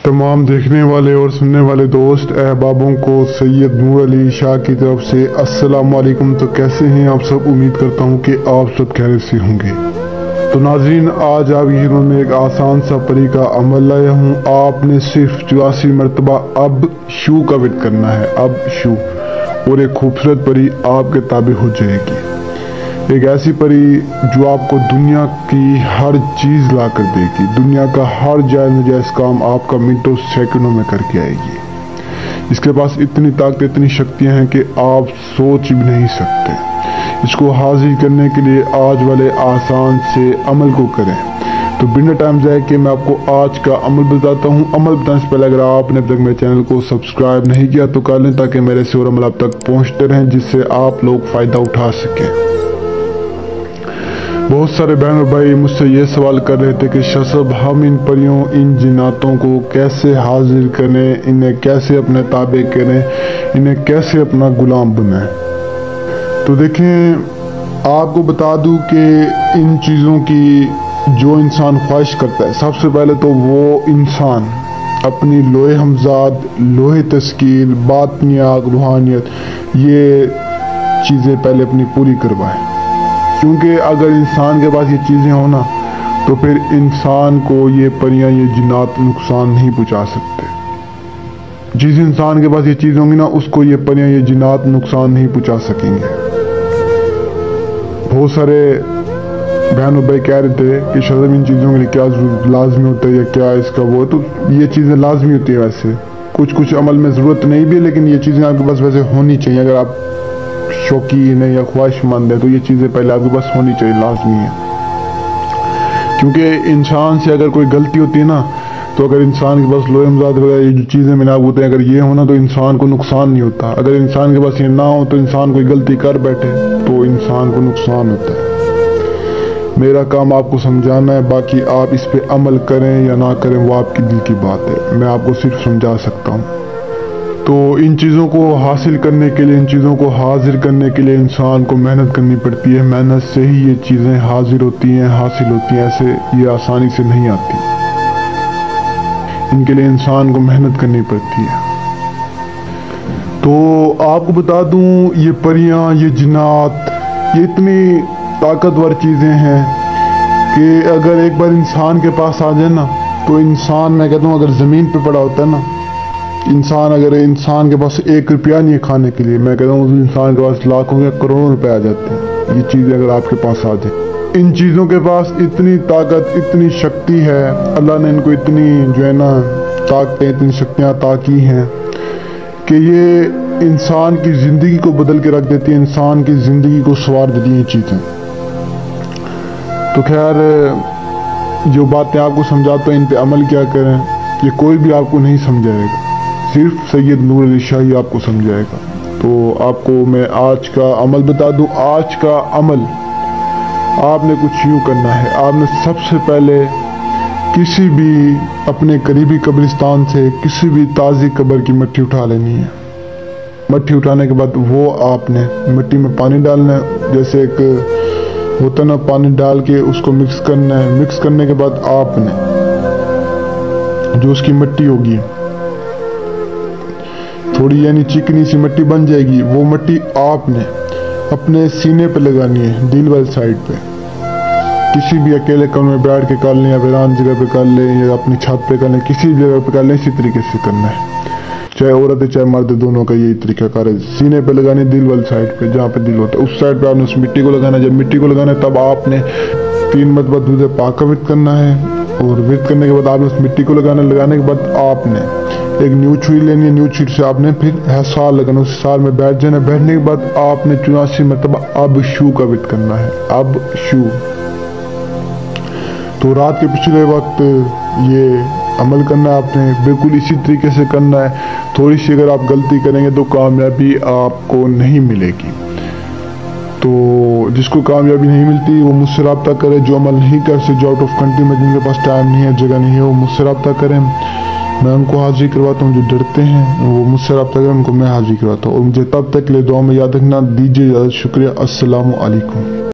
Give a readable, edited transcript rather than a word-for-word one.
तमाम देखने वाले और सुनने वाले दोस्त अहबाबों को सैयद नूर अली शाह की तरफ से अस्सलाम वालेकुम। तो कैसे हैं आप सब? उम्मीद करता हूं कि आप सब खैरियत से होंगे। तो नाज़रीन, आज आपकी खिदमत में एक आसान सा परी का अमल लाया हूं। आपने सिर्फ 84 मरतबा अब शू का विद करना है, अब शू, और एक खूबसूरत परी आपके ताबे हो जाएगी। एक ऐसी परी जो आपको दुनिया की हर चीज़ ला कर देगी, दुनिया का हर जायज़ नाजायज़ काम आपका मिनटों सेकंडों में करके आएगी। इसके पास इतनी ताकत, इतनी शक्तियां हैं कि आप सोच भी नहीं सकते। इसको हासिल करने के लिए आज वाले आसान से अमल को करें। तो बिना टाइम जाए कि मैं आपको आज का अमल बताता हूँ। अमल बताने से पहले अगर आपने अब तक मेरे चैनल को सब्सक्राइब नहीं किया तो कर लें, ताकि मेरे से और अमल आप तक पहुँचते रहें, जिससे आप लोग फ़ायदा उठा सकें। बहुत सारे बहन और भाई मुझसे ये सवाल कर रहे थे कि शसब हम इन परियों, इन जिन्नातों को कैसे हाजिर करें, इन्हें कैसे अपने ताबे करें, इन्हें कैसे अपना गुलाम बनाएं। तो देखें, आपको बता दूं कि इन चीज़ों की जो इंसान ख्वाहिश करता है, सबसे पहले तो वो इंसान अपनी लोहे हमजाद, लोहे तस्कीर, बातनियात, रूहानियत, ये चीज़ें पहले अपनी पूरी करवाएं। क्योंकि अगर इंसान के पास ये चीज़ें हो ना, तो फिर इंसान को ये परियां, ये जिन्नात नुकसान नहीं पहुंचा सकते। जिस इंसान के पास ये चीज़ होंगी ना, उसको ये परियां, ये जिन्नात नुकसान नहीं पहुंचा सकेंगे। बहुत सारे बहन और भाई कह रहे थे कि शर्म इन चीज़ों के लिए क्या लाजमी होता है या क्या इसका वो, तो ये चीज़ें लाजमी होती है। वैसे कुछ अमल में ज़रूरत नहीं भी है, लेकिन ये चीज़ें आपके पास वैसे होनी चाहिए। अगर आप शौकीन है या ख्वाहिशमंद है तो ये चीज़ें पहले आपके पास होनी चाहिए, लाजमी है। क्योंकि इंसान से अगर कोई गलती होती है ना, तो अगर इंसान के पास लोहे हमजाद वगैरह ये जो चीज़ें मैंने आपको बताई, अगर ये होना तो इंसान को नुकसान नहीं होता। अगर इंसान के पास ये ना हो तो इंसान कोई गलती कर बैठे तो इंसान को नुकसान होता है। मेरा काम आपको समझाना है, बाकी आप इस पर अमल करें या ना करें वो आपकी दिल की बात है। मैं आपको सिर्फ समझा सकता हूँ। तो इन चीज़ों को हासिल करने के लिए, इन चीज़ों को हाजिर करने के लिए इंसान को मेहनत करनी पड़ती है। मेहनत से ही ये चीज़ें हाजिर होती हैं, हासिल होती हैं। ऐसे ये आसानी से नहीं आती। इनके लिए इंसान को मेहनत करनी पड़ती है। तो आपको बता दूं, ये परियां, ये जिन्नात, ये इतनी ताकतवर चीज़ें हैं कि अगर एक बार इंसान के पास आ जाए ना, तो इंसान, मैं कहता हूँ, अगर ज़मीन पे पड़ा होता है ना इंसान, अगर इंसान के पास 1 रुपया नहीं है खाने के लिए, मैं कहता हूँ उस इंसान के पास लाखों या करोड़ों रुपए आ जाते हैं। ये चीज़ें अगर आपके पास आ जाए, इन चीज़ों के पास इतनी ताकत, इतनी शक्ति है, अल्लाह ने इनको इतनी जो है ना ताकतें, इतनी शक्तियाँ अता की हैं कि ये इंसान की ज़िंदगी को बदल के रख देती है, इंसान की ज़िंदगी को संवार देती हैं ये चीज़ें। तो खैर, जो बातें आपको समझाता हूँ इन पे अमल क्या करें, ये कोई भी आपको नहीं समझाएगा, सिर्फ सैयद नूर अली शाह ही आपको समझाएगा। तो आपको मैं आज का अमल बता दूं। आज का अमल आपने कुछ यूँ करना है। आपने सबसे पहले किसी भी अपने करीबी कब्रिस्तान से किसी भी ताज़ी कब्र की मिट्टी उठा लेनी है। मिट्टी उठाने के बाद वो आपने मिट्टी में पानी डालना है, जैसे एक होता ना, पानी डाल के उसको मिक्स करना है। मिक्स करने के बाद आपने जो उसकी मिट्टी होगी, थोड़ी यानी चिकनी सी मिट्टी बन जाएगी, वो मिट्टी आपने अपने सीने पे लगानी है, दिल वाली साइड पे। किसी भी अकेले कमरे में बैठ के कर लें या वीरान जगह पे कर लें या अपनी छत पे कर लें, किसी भी जगह पे कर लें, इसी तरीके से करना है। चाहे औरत है चाहे मर्द, दोनों का यही तरीका कार है। सीने पे लगानी है, दिल वाली साइड पे, जहाँ पे दिल होता है उस साइड पे आपने उस मिट्टी को लगाना है। जब मिट्टी को लगाना है तब आपने 3 मरतबा दूध पाक का विद करना है, और विद करने के बाद आपने उस मिट्टी को लगाना है। लगाने के बाद आपने एक न्यू छुरी लेनी है, न्यू छुरी से आपने फिर साल लगाना, उस साल में बैठ जाना। बैठने के बाद आपने 84 मरतबा अब शू का विद करना है, अब शू। तो रात के पिछले वक्त ये अमल करना है आपने, बिल्कुल इसी तरीके से करना है। थोड़ी सी अगर आप गलती करेंगे तो कामयाबी आपको नहीं मिलेगी। तो जिसको कामयाबी नहीं मिलती वो मुझसे रब्ता करे। जो अमल नहीं कर सकते, जो आउट ऑफ कंट्री में, जिनके पास टाइम नहीं है, जगह नहीं है, वो मुझसे रब्ता करें। मैं उनको हाजिर करवाता हूँ। जो डरते हैं वो मुझसे रब्ता करें, उनको मैं हाजिर करवाता हूँ। और मुझे तब तक के लिए दुआ में याद रखना। दीजिए इजाज़त। शुक्रिया। अस्सलामु अलैकुम।